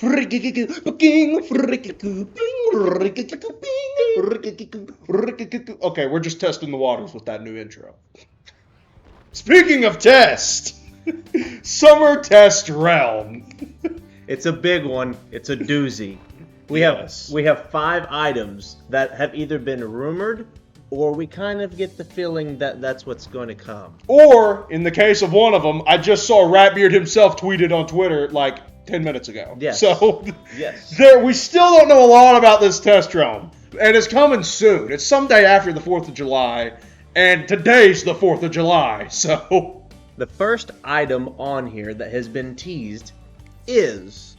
Okay, we're just testing the waters with that new intro. Speaking of test, Summer Test Realm. It's a big one. It's a doozy. We have 5 items that have either been rumored, or we kind of get the feeling that that's what's going to come. Or, in the case of one of them, I just saw Ratbeard himself tweeted on Twitter like 10 minutes ago. Yes. So, yes. We still don't know a lot about this test realm. And it's coming soon. It's someday after the 4th of July. And today's the 4th of July. So, the first item on here that has been teased is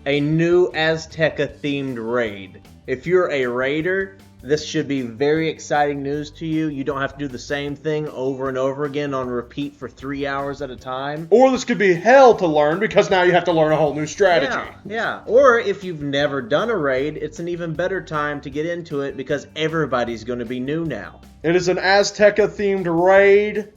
a new Azteca themed raid. If you're a raider, this should be very exciting news to you. You don't have to do the same thing over and over again on repeat for 3 hours at a time. Or this could be hell to learn because now you have to learn a whole new strategy. Yeah. Or if you've never done a raid, it's an even better time to get into it because everybody's going to be new now. It is an Azteca themed raid.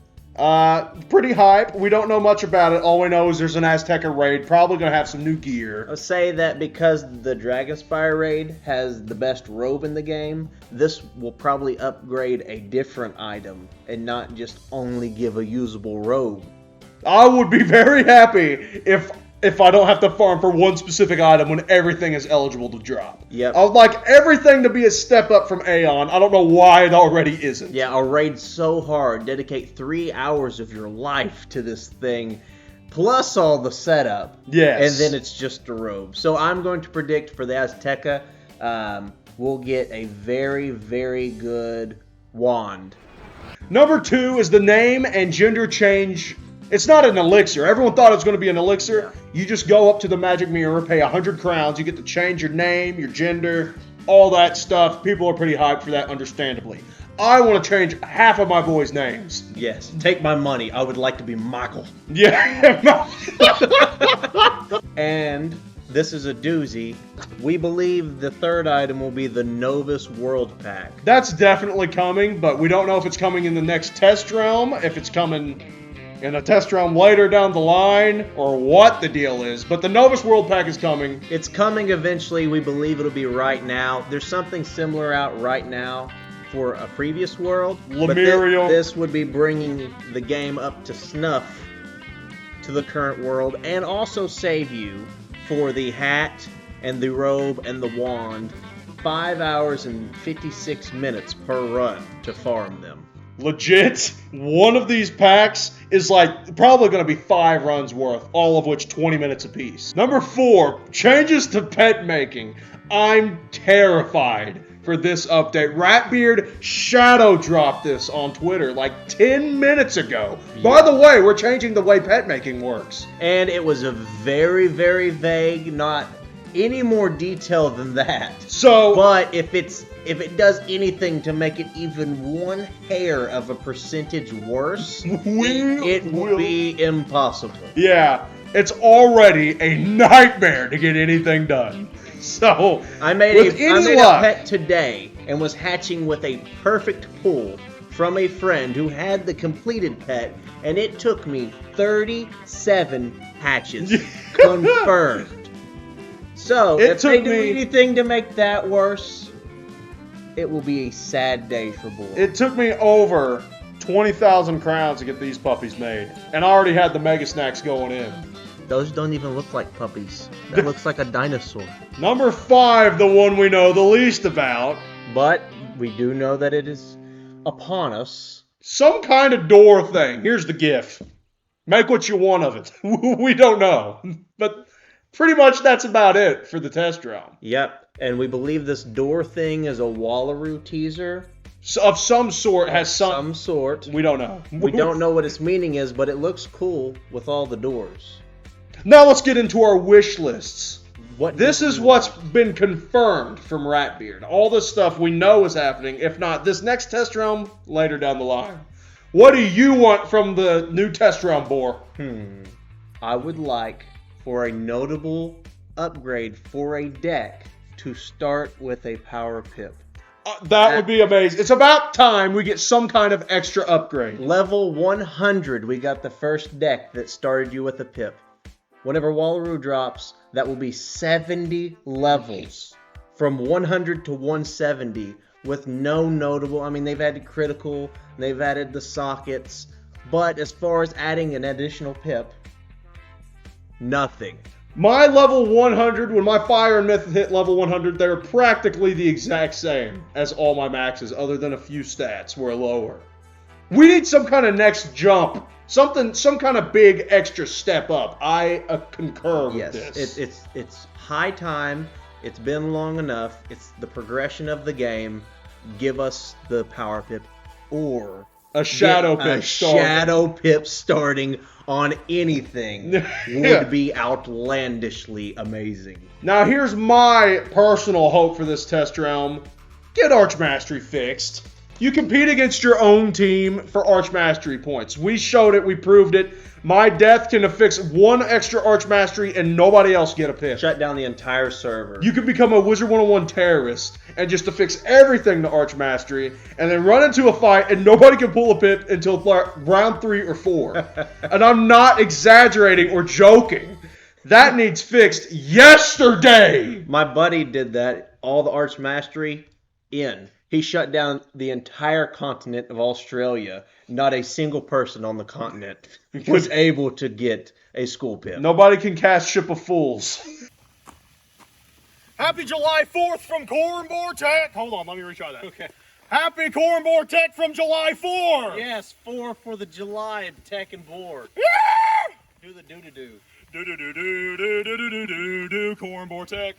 Pretty hype. We don't know much about it. All we know is there's an Azteca raid. Probably going to have some new gear. I'll say that because the Dragonspire raid has the best robe in the game, this will probably upgrade a different item and not just only give a usable robe. I would be very happy if I don't have to farm for one specific item when everything is eligible to drop. Yep. I would like everything to be a step up from Aeon. I don't know why it already isn't. Yeah, I'll raid so hard. Dedicate 3 hours of your life to this thing, plus all the setup. Yes. And then it's just a robe. So I'm going to predict for the Azteca, we'll get a very, very good wand. Number 2 is the name and gender change. It's not an elixir. Everyone thought it was going to be an elixir. You just go up to the magic mirror, pay 100 crowns. You get to change your name, your gender, all that stuff. People are pretty hyped for that, understandably. I want to change half of my boys' names. Yes, take my money. I would like to be Michael. Yeah. And this is a doozy. We believe the third item will be the Novus World Pack. That's definitely coming, but we don't know if it's coming in the next test realm, if it's coming in a test realm later down the line, or what the deal is. But the Novus World Pack is coming. It's coming eventually. We believe it'll be right now. There's something similar out right now for a previous world. Lemurial. But this would be bringing the game up to snuff to the current world and also save you for the hat and the robe and the wand 5 hours and 56 minutes per run to farm them. Legit, one of these packs is like probably going to be 5 runs worth, all of which 20 minutes apiece. Number 4, changes to pet making. I'm terrified for this update. Ratbeard shadow dropped this on Twitter like 10 minutes ago. Yeah. By the way, we're changing the way pet making works. And it was a very, very vague, not any more detail than that. So, but if it does anything to make it even 1 hair of a percentage worse, it will be impossible. Yeah, it's already a nightmare to get anything done. So, I made a pet today and was hatching with a perfect pull from a friend who had the completed pet, and it took me 37 hatches confirmed. So, if they do anything to make that worse, it will be a sad day for Boar. It took me over 20,000 crowns to get these puppies made, and I already had the Mega Snacks going in. Those don't even look like puppies. That looks like a dinosaur. Number 5, the one we know the least about. But we do know that it is upon us. Some kind of door thing. Here's the GIF. Make what you want of it. We don't know. But pretty much that's about it for the test realm. Yep. And we believe this door thing is a Wallaroo teaser. So of some sort. Some sort. We don't know. We don't know what its meaning is, but it looks cool with all the doors. Now let's get into our wish lists. This is what's been confirmed from Ratbeard. All this stuff we know is happening. If not, this next test realm later down the line. What do you want from the new test realm, Boar? I would like for a notable upgrade for a deck to start with a power pip. That would be amazing. It's about time we get some kind of extra upgrade. Level 100, we got the first deck that started you with a pip. Whenever Wallaroo drops, that will be 70 levels from 100 to 170 with no notable. I mean, they've added critical, they've added the sockets, but as far as adding an additional pip, nothing. My level 100, when my fire and myth hit level 100, they're practically the exact same as all my maxes, other than a few stats were lower. We need some kind of next jump. Some kind of big extra step up. I concur with this. It's high time. It's been long enough. It's the progression of the game. Give us the power pip or a shadow pip. Shadow pip starting on anything would be outlandishly amazing. Now here's my personal hope for this test realm. Get Archmastery fixed. You compete against your own team for Archmastery points. We showed it. We proved it. My death can affix one extra Archmastery and nobody else get a pip. Shut down the entire server. You can become a Wizard101 terrorist and just affix everything to Archmastery and then run into a fight and nobody can pull a pip until round 3 or 4. And I'm not exaggerating or joking. That needs fixed yesterday. My buddy did that. All the Archmastery in. He shut down the entire continent of Australia. Not a single person on the continent was able to get a school pip. Nobody can cast Ship of Fools. Happy July 4th from Boar Tech. Hold on, let me retry that. Okay. Happy Boar Tech from July 4. Yes, 4 for the July Tech and Boar. Yeah! Do the do-do-do. Do-do-do-do-do-do-do-do-do, Boar Tech.